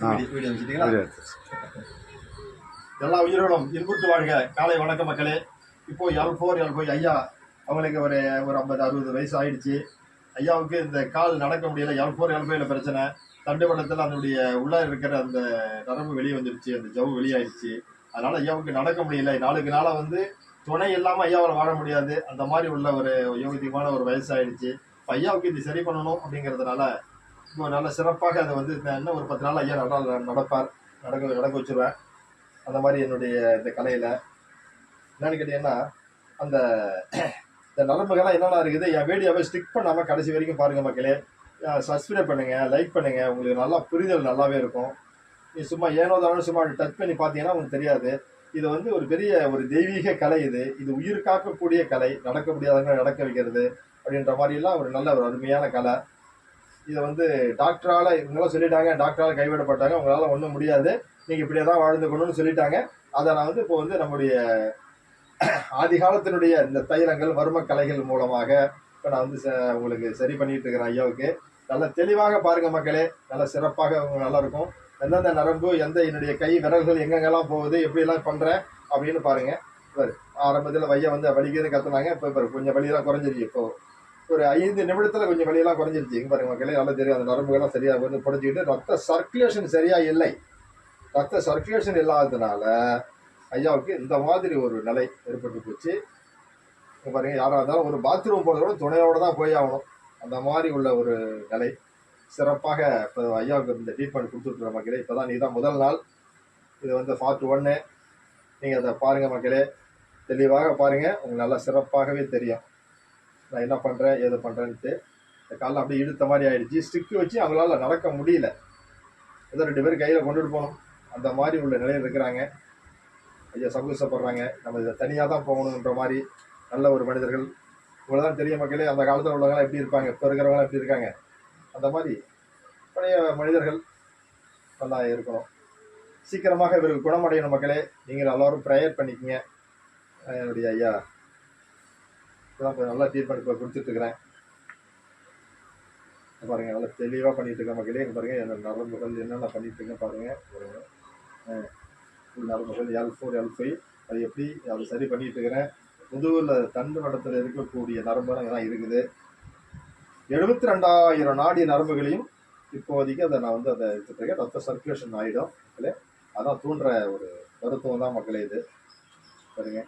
Video வச்சுட்டீங்களா? எல்லா உயிர்களும் இன்புற்று வாழ்க. காலை வணக்கம் மக்களே. இப்போ L4 ஐயா அவங்களுக்கு ஒரு 50-60 வயசு ஆயிடுச்சு. ஐயாவுக்கு இந்த கால் நடக்க முடியல. L4 பிரச்சனை. தண்டுவடத்தில் அதனுடைய உள்ள இருக்கிற அந்த நரம்பு வெளியே வந்துடுச்சு, அந்த ஜவ்வு வெளியாயிடுச்சு. அதனால ஐயாவுக்கு நடக்க முடியல. நாளுக்கு நாளா துணை இல்லாம ஐயாவால் வாழ முடியாது. அந்த மாதிரி உள்ள ஒரு யோகியமான ஒரு வயசு ஆயிடுச்சு. ஐயாவுக்கு இது சரி பண்ணணும் அப்படிங்கிறதுனால இப்போ நல்ல சிறப்பாக அதை இன்னும் ஒரு 10 நாள் ஐயா நடப்பார். நடக்க வச்சிருவேன். அந்த மாதிரி என்னுடைய இந்த கலையில என்னன்னு கேட்டீங்கன்னா, அந்த இந்த நரம்புகள்லாம் என்னென்ன இருக்குது, என் வீடியோவை ஸ்டிக் பண்ணாம கடைசி வரைக்கும் பாருங்க மக்களே. சப்ஸ்கிரைப் பண்ணுங்க, லைக் பண்ணுங்க. உங்களுக்கு நல்லா புரிதல் நல்லாவே இருக்கும். நீ சும்மா ஏனோ தானோ சும்மா டச் பண்ணி பார்த்தீங்கன்னா உங்களுக்கு தெரியாது. இது ஒரு பெரிய ஒரு தெய்வீக கலை. இது உயிர் காக்கக்கூடிய கலை. நடக்க முடியாதவங்க நடக்க வைக்கிறது அப்படின்ற மாதிரிலாம் ஒரு நல்ல ஒரு அருமையான கலை. இதை டாக்டரால இவங்களாம் சொல்லிட்டாங்க, டாக்டரால் கைவிடப்பட்டாங்க, உங்களால ஒன்றும் முடியாது, நீங்க இப்படியே தான் வாழ்ந்துக்கணும்னு சொல்லிட்டாங்க. அதை நான் இப்போ நம்முடைய ஆதி காலத்தினுடைய இந்த தைலங்கள் வர்ம கலைகள் மூலமாக இப்போ நான் உங்களுக்கு சரி பண்ணிட்டு இருக்கிறேன். ஐயாவுக்கு நல்லா தெளிவாக பாருங்க மக்களே. நல்லா சிறப்பாக நல்லா இருக்கும். எந்தெந்த நரம்பு, என்னுடைய கை விரல்கள் எங்கெங்கெல்லாம் போகுது, எப்படியெல்லாம் பண்றேன் அப்படின்னு பாருங்க. ஆரம்பத்தில் வைய வலிக்குதுன்னு கத்துனாங்க. இப்போ கொஞ்சம் வலியெல்லாம் குறைஞ்சிருச்சு. இப்போ ஒரு 5 நிமிடத்துல கொஞ்சம் வலியெல்லாம் குறைஞ்சிருச்சு. இங்க பாருங்க மக்களே, நல்லா தெரியும். அந்த நரம்புகள்லாம் சரியா புடைச்சிக்கிட்டு ரத்த சர்க்குலேஷன் சரியா இல்லை. ரத்த சர்க்குலேஷன் இல்லாததுனால ஐயாவுக்கு இந்த மாதிரி ஒரு நிலை ஏற்பட்டு போச்சு. பாருங்க, யாராக இருந்தாலும் ஒரு பாத்ரூம் போகிறத கூட துணையோட தான் போய் ஆகணும். அந்த மாதிரி உள்ள ஒரு நிலை. சிறப்பாக இப்போ ஐயாவுக்கு இந்த ட்ரீட்மெண்ட் கொடுத்துருக்குற மக்களே. இப்போதான் நீ தான் முதல் நாள். இது பார்ட் 1. நீங்கள் அதை பாருங்கள் மக்களே, தெளிவாக பாருங்கள். உங்களுக்கு நல்லா சிறப்பாகவே தெரியும் நான் என்ன பண்ணுறேன், ஏது பண்ணுறேன்ட்டு. இந்த காலில் அப்படியே இழுத்த மாதிரி ஆயிடுச்சு. ஸ்டிக்கு வச்சு அவங்களால நடக்க முடியல. ஏதோ 2 பேரும் கையில் கொண்டுட்டு போகணும், அந்த மாதிரி உள்ள நிலையில் இருக்கிறாங்க. ஐயா சந்தோஷப்படுறாங்க. நம்ம இதை தனியாக தான் போகணுன்ற மாதிரி நல்ல ஒரு மனிதர்கள். இவ்வளோதான் தெரியும் மக்களே. அந்த காலத்தில் உள்ளவங்களாம் எப்படி இருப்பாங்க, இப்போ இருக்கிறவங்களாம் எப்படி இருக்காங்க, அந்த மாதிரி பழைய மனிதர்கள் நல்லா இருக்கணும். சீக்கிரமாக இவருக்கு குணமடையணும் மக்களே. நீங்கள் எல்லாரும் ப்ரேயர் பண்ணிக்கங்க. என்னுடைய ஐயா நல்லா ட்ரீட்மெண்ட் இப்போ கொடுத்துட்டு இருக்கிறேன். பாருங்க, நல்லா தெளிவாக பண்ணிட்டு இருக்கேன் மக்களே. பாருங்க, என்னோட நரம்புகள் என்னென்ன பண்ணிட்டு இருக்கேன் பாருங்க. நரம்புகள் L4 அது எப்படி அதை சரி பண்ணிட்டு இருக்கிறேன். முதுகில் தண்டு வடத்தில் இருக்கக்கூடிய நரம்புகள் தான் இருக்குது. 72,000 நாடி நரம்புகளையும் இப்போதைக்கு அதை நான் அதை எடுத்துட்டு இருக்கேன். ரத்த சர்க்குலேஷன் ஆகிடும் மக்களே. அதான் தூண்டுற ஒரு மருத்துவம் தான் மக்களே இது. பாருங்க.